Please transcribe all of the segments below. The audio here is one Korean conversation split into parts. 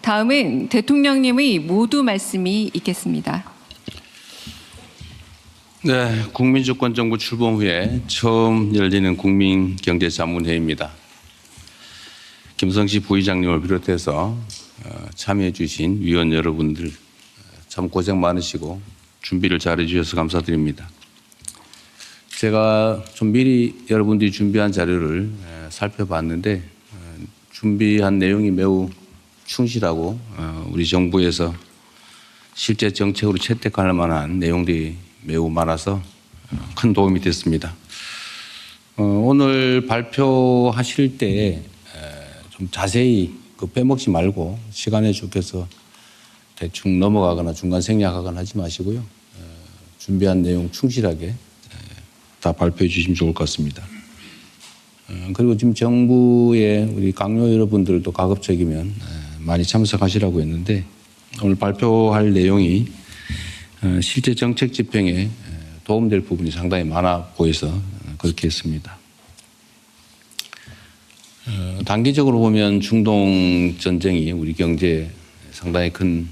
다음은 대통령님의 모두 말씀이 있겠습니다. 네, 국민주권정부 출범 후에 처음 열리는 국민경제자문회의입니다. 김성시 부의장님을 비롯해서 참여해 주신 위원 여러분들 참 고생 많으시고 준비를 잘해 주셔서 감사드립니다. 제가 좀 미리 여러분들이 준비한 자료를 살펴봤는데 준비한 내용이 매우 충실하고 우리 정부에서 실제 정책으로 채택할 만한 내용들이 매우 많아서 큰 도움이 됐습니다. 오늘 발표하실 때 좀 자세히 빼먹지 말고 시간에 죽여서 대충 넘어가거나 중간 생략하거나 하지 마시고요. 준비한 내용 충실하게 다 발표해 주시면 좋을 것 같습니다. 그리고 지금 정부의 우리 강요 여러분들도 가급적이면 많이 참석하시라고 했는데 오늘 발표할 내용이 실제 정책 집행에 도움될 부분이 상당히 많아 보여서 그렇게 했습니다. 단기적으로 보면 중동 전쟁이 우리 경제에 상당히 큰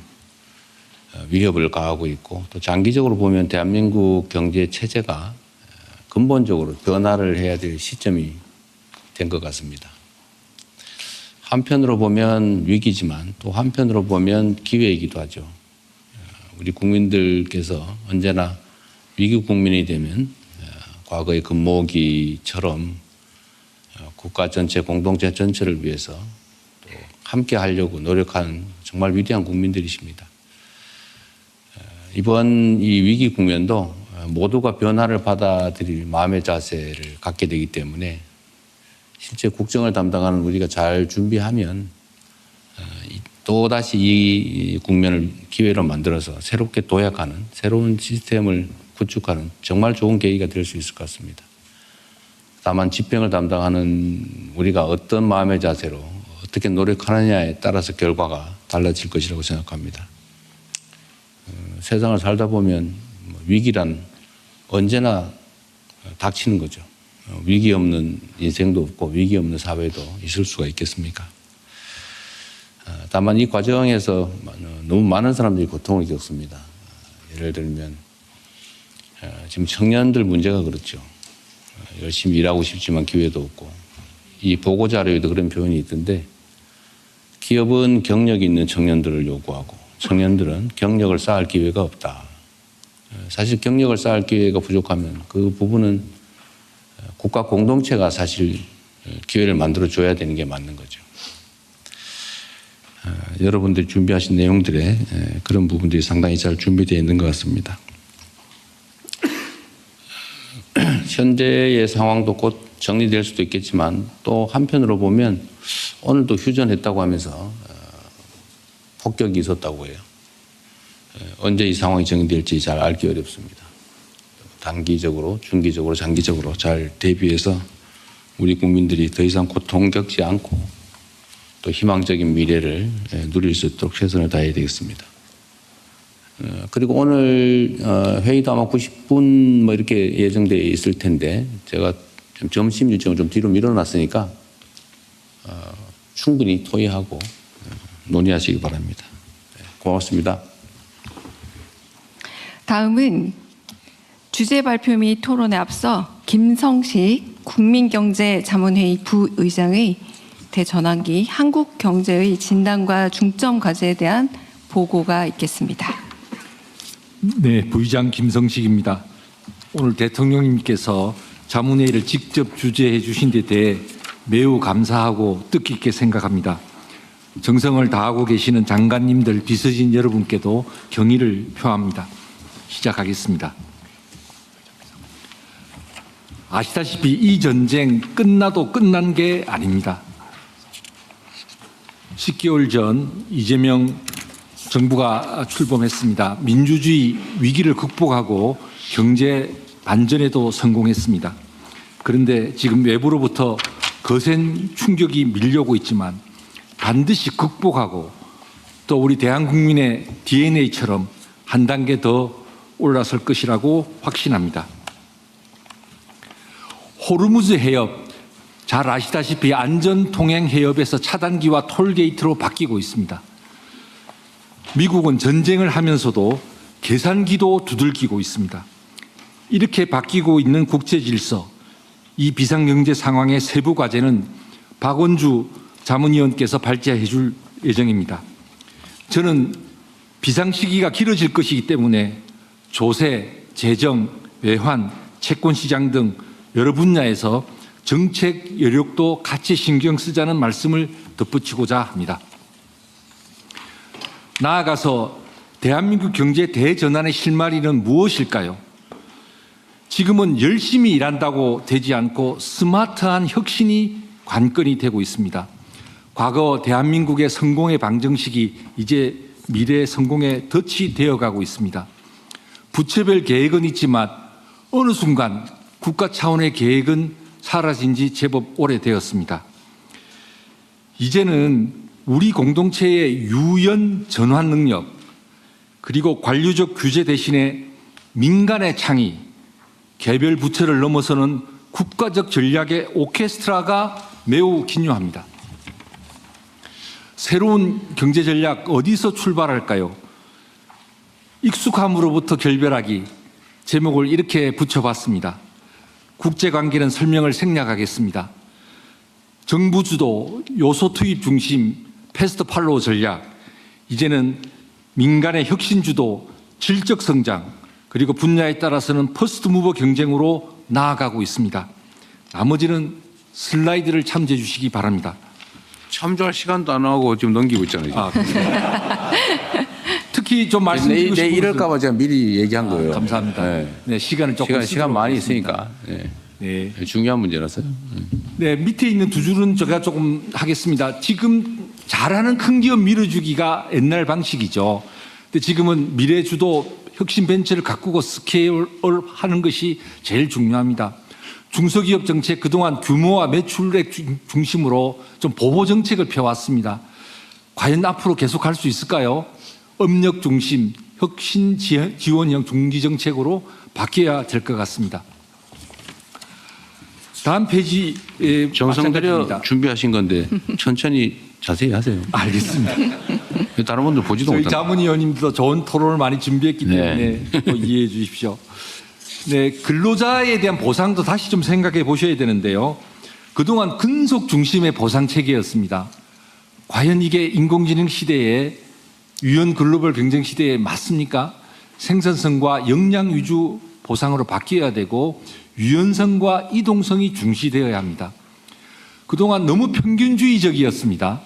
위협을 가하고 있고 또 장기적으로 보면 대한민국 경제 체제가 근본적으로 변화를 해야 될 시점이 된 것 같습니다. 한편으로 보면 위기지만 또 한편으로 보면 기회이기도 하죠. 우리 국민들께서 언제나 위기 국민이 되면 과거의 금모기처럼 국가 전체, 공동체 전체를 위해서 또 함께 하려고 노력하는 정말 위대한 국민들이십니다. 이번 이 위기 국면도 모두가 변화를 받아들일 마음의 자세를 갖게 되기 때문에 실제 국정을 담당하는 우리가 잘 준비하면 또다시 이 국면을 기회로 만들어서 새롭게 도약하는 새로운 시스템을 구축하는 정말 좋은 계기가 될 수 있을 것 같습니다. 다만 집행을 담당하는 우리가 어떤 마음의 자세로 어떻게 노력하느냐에 따라서 결과가 달라질 것이라고 생각합니다. 세상을 살다 보면 위기란 언제나 닥치는 거죠. 위기 없는 인생도 없고 위기 없는 사회도 있을 수가 있겠습니까? 다만 이 과정에서 너무 많은 사람들이 고통을 겪습니다. 예를 들면 지금 청년들 문제가 그렇죠. 열심히 일하고 싶지만 기회도 없고 이 보고자료에도 그런 표현이 있던데 기업은 경력 있는 청년들을 요구하고 청년들은 경력을 쌓을 기회가 없다. 사실 경력을 쌓을 기회가 부족하면 그 부분은 국가 공동체가 사실 기회를 만들어줘야 되는 게 맞는 거죠. 여러분들이 준비하신 내용들에 그런 부분들이 상당히 잘 준비되어 있는 것 같습니다. 현재의 상황도 곧 정리될 수도 있겠지만 또 한편으로 보면 오늘도 휴전했다고 하면서 폭격이 있었다고 해요. 언제 이 상황이 정리될지 잘 알기 어렵습니다. 단기적으로, 중기적으로, 장기적으로 잘 대비해서 우리 국민들이 더 이상 고통 겪지 않고 또 희망적인 미래를 누릴 수 있도록 최선을 다해야 되겠습니다. 그리고 오늘 회의도 아마 90분 이렇게 예정되어 있을 텐데 제가 점심 일정을 좀 뒤로 밀어놨으니까 충분히 토의하고 논의하시기 바랍니다. 고맙습니다. 다음은 주제 발표 및 토론에 앞서 김성식 국민경제자문회의 부의장의 대전환기 한국경제의 진단과 중점 과제에 대한 보고가 있겠습니다. 네, 부의장 김성식입니다. 오늘 대통령님께서 자문회의를 직접 주재해 주신 데 대해 매우 감사하고 뜻깊게 생각합니다. 정성을 다하고 계시는 장관님들, 비서진 여러분께도 경의를 표합니다. 시작하겠습니다. 아시다시피 이 전쟁 끝나도 끝난 게 아닙니다. 10개월 전 이재명 정부가 출범했습니다. 민주주의 위기를 극복하고 경제 반전에도 성공했습니다. 그런데 지금 외부로부터 거센 충격이 밀려오고 있지만 반드시 극복하고 또 우리 대한국민의 DNA처럼 한 단계 더 올라설 것이라고 확신합니다. 호르무즈 해협, 잘 아시다시피 안전통행 해협에서 차단기와 톨게이트로 바뀌고 있습니다. 미국은 전쟁을 하면서도 계산기도 두들기고 있습니다. 이렇게 바뀌고 있는 국제 질서, 이 비상경제 상황의 세부 과제는 박원주 자문위원께서 발제해 줄 예정입니다. 저는 비상 시기가 길어질 것이기 때문에 조세, 재정, 외환, 채권시장 등 여러 분야에서 정책 여력도 같이 신경 쓰자는 말씀을 덧붙이고자 합니다. 나아가서 대한민국 경제 대전환의 실마리는 무엇일까요? 지금은 열심히 일한다고 되지 않고 스마트한 혁신이 관건이 되고 있습니다. 과거 대한민국의 성공의 방정식이 이제 미래의 성공의 덫이 되어가고 있습니다. 부처별 계획은 있지만 어느 순간 국가 차원의 계획은 사라진 지 제법 오래되었습니다. 이제는 우리 공동체의 유연 전환 능력, 그리고 관료적 규제 대신에 민간의 창의, 개별 부처를 넘어서는 국가적 전략의 오케스트라가 매우 긴요합니다. 새로운 경제 전략 어디서 출발할까요? 익숙함으로부터 결별하기, 제목을 이렇게 붙여봤습니다. 국제관계는 설명을 생략하겠습니다. 정부 주도, 요소 투입 중심, 패스트 팔로우 전략, 이제는 민간의 혁신 주도, 질적 성장, 그리고 분야에 따라서는 퍼스트 무버 경쟁으로 나아가고 있습니다. 나머지는 슬라이드를 참조해 주시기 바랍니다. 참조할 시간도 안 하고 지금 넘기고 있잖아요. 특히 좀 말씀드리고 싶은 이럴까 봐 제가 미리 얘기한 거예요. 감사합니다. 네. 네, 시간을 조금 시간 많이 하겠습니다. 있으니까. 네. 중요한 문제라서요. 네, 밑에 있는 두 줄은 제가 조금 하겠습니다. 지금 잘하는 큰 기업 밀어주기가 옛날 방식이죠. 근데 지금은 미래주도 혁신 벤처를 가꾸고 스케일하는 것이 제일 중요합니다. 중소기업 정책 그동안 규모와 매출액 중심으로 좀 보호 정책을 펴왔습니다. 과연 앞으로 계속할 수 있을까요? 업력 중심, 혁신 지원형 중기 정책으로 바뀌어야 될 것 같습니다. 다음 페이지에 정성 들여 마찬가지입니다. 준비하신 건데 천천히 자세히 하세요. 알겠습니다. 다른 분들 보지도 저희 못하는. 자문위원님도 좋은 토론을 많이 준비했기 때문에 또 이해해 주십시오. 네, 근로자에 대한 보상도 다시 좀 생각해 보셔야 되는데요. 그동안 근속 중심의 보상 체계였습니다. 과연 이게 인공지능 시대에 유연 글로벌 경쟁 시대에 맞습니까? 생산성과 역량 위주 보상으로 바뀌어야 되고 유연성과 이동성이 중시되어야 합니다. 그동안 너무 평균주의적이었습니다.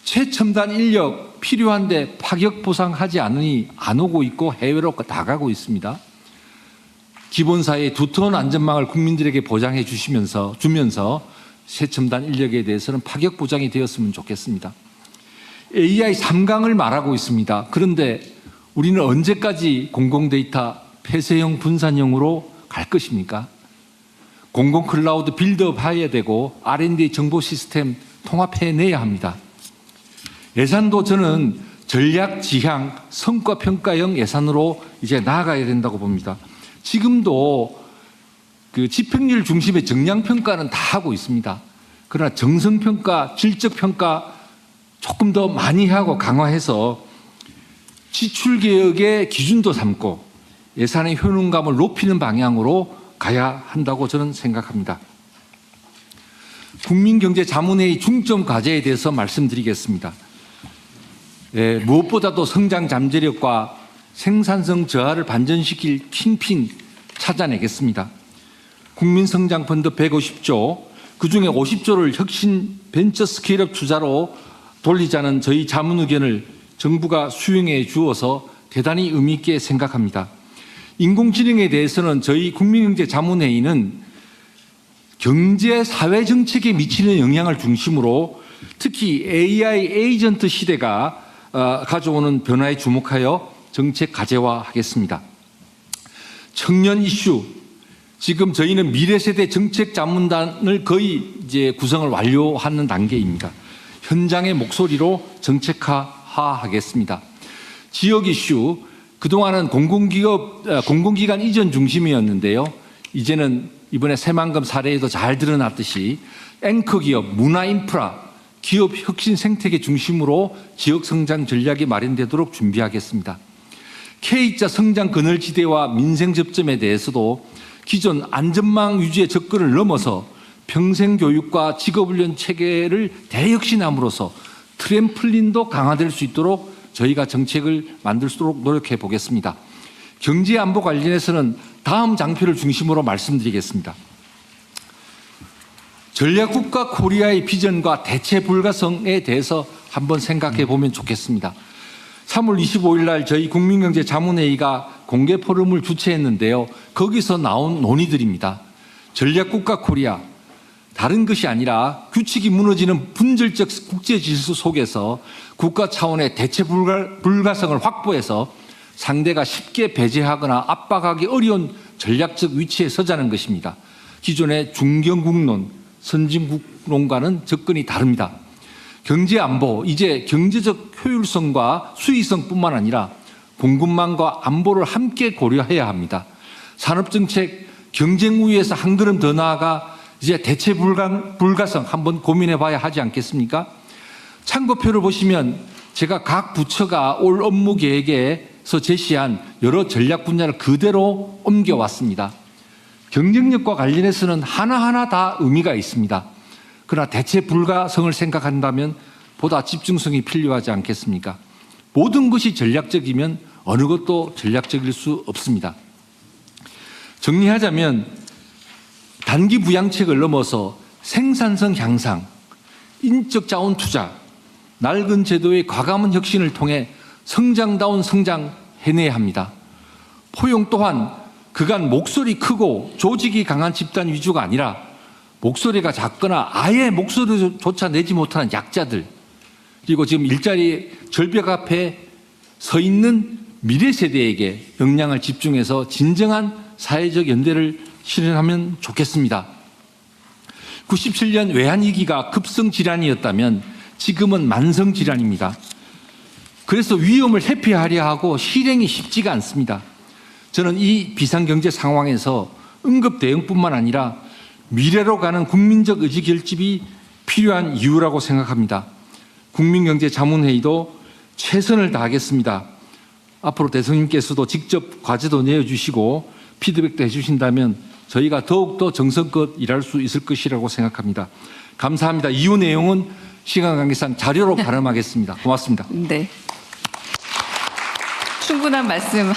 최첨단 인력 필요한데 파격 보상하지 않으니 안 오고 있고 해외로 나가고 있습니다. 기본사의 두터운 안전망을 국민들에게 보장해 주면서 최첨단 인력에 대해서는 파격 보장이 되었으면 좋겠습니다. AI 3강을 말하고 있습니다. 그런데 우리는 언제까지 공공데이터 폐쇄형 분산형으로 갈 것입니까? 공공 클라우드 빌드업 해야 되고 R&D 정보 시스템 통합해내야 합니다. 예산도 저는 전략 지향 성과 평가형 예산으로 이제 나아가야 된다고 봅니다. 지금도 그 집행률 중심의 정량 평가는 다 하고 있습니다. 그러나 정성 평가, 질적 평가 조금 더 많이 하고 강화해서 지출 개혁의 기준도 삼고 예산의 효능감을 높이는 방향으로 가야 한다고 저는 생각합니다. 국민경제자문회의 중점 과제에 대해서 말씀드리겠습니다. 무엇보다도 성장 잠재력과 생산성 저하를 반전시킬 킹핀 찾아내겠습니다. 국민성장펀드 150조, 그중에 50조를 혁신 벤처 스케일업 투자로 돌리자는 저희 자문 의견을 정부가 수용해 주어서 대단히 의미 있게 생각합니다. 인공지능에 대해서는 저희 국민경제자문회의는 경제 사회 정책에 미치는 영향을 중심으로 특히 AI 에이전트 시대가 가져오는 변화에 주목하여 정책 가제화하겠습니다. 청년 이슈, 지금 저희는 미래세대 정책자문단을 거의 이제 구성을 완료하는 단계입니다. 현장의 목소리로 정책화하겠습니다. 지역 이슈, 그동안은 공공기관 이전 중심이었는데요. 이제는 이번에 새만금 사례에도 잘 드러났듯이 앵커 기업, 문화 인프라, 기업 혁신 생태계 중심으로 지역 성장 전략이 마련되도록 준비하겠습니다. K자 성장 그늘지대와 민생 접점에 대해서도 기존 안전망 유지의 접근을 넘어서 평생교육과 직업훈련 체계를 대혁신함으로써 트램플린도 강화될 수 있도록 저희가 정책을 만들 수 있도록 노력해 보겠습니다. 경제안보 관련해서는 다음 장표를 중심으로 말씀드리겠습니다. 전략국가 코리아의 비전과 대체 불가성에 대해서 한번 생각해 보면 좋겠습니다. 3월 25일 날 저희 국민경제자문회의가 공개 포럼을 주최했는데요. 거기서 나온 논의들입니다. 전략국가 코리아, 다른 것이 아니라 규칙이 무너지는 분절적 국제 질서 속에서 국가 차원의 대체 불가성을 확보해서 상대가 쉽게 배제하거나 압박하기 어려운 전략적 위치에 서자는 것입니다. 기존의 중견국론, 선진국론과는 접근이 다릅니다. 경제안보, 이제 경제적 효율성과 수익성뿐만 아니라 공급망과 안보를 함께 고려해야 합니다. 산업정책, 경쟁 우위에서 한 걸음 더 나아가 이제 대체 불가성 한번 고민해 봐야 하지 않겠습니까? 참고표를 보시면 제가 각 부처가 올 업무 계획에서 제시한 여러 전략 분야를 그대로 옮겨왔습니다. 경쟁력과 관련해서는 하나하나 다 의미가 있습니다. 그러나 대체 불가성을 생각한다면 보다 집중성이 필요하지 않겠습니까? 모든 것이 전략적이면 어느 것도 전략적일 수 없습니다. 정리하자면 단기 부양책을 넘어서 생산성 향상, 인적 자원 투자, 낡은 제도의 과감한 혁신을 통해 성장다운 성장 해내야 합니다. 포용 또한 그간 목소리 크고 조직이 강한 집단 위주가 아니라 목소리가 작거나 아예 목소리조차 내지 못하는 약자들, 그리고 지금 일자리 절벽 앞에 서 있는 미래 세대에게 역량을 집중해서 진정한 사회적 연대를 실현하면 좋겠습니다. 97년 외환위기가 급성질환이었다면 지금은 만성질환입니다. 그래서 위험을 회피하려 하고 실행이 쉽지가 않습니다. 저는 이 비상경제 상황에서 응급 대응뿐만 아니라 미래로 가는 국민적 의지 결집이 필요한 이유라고 생각합니다. 국민경제자문회의도 최선을 다하겠습니다. 앞으로 대통령께서도 직접 과제도 내어주시고 피드백도 해주신다면 저희가 더욱더 정성껏 일할 수 있을 것이라고 생각합니다. 감사합니다. 이후 내용은 시간 관계상 자료로 발언하겠습니다. 고맙습니다. 네. 충분한 말씀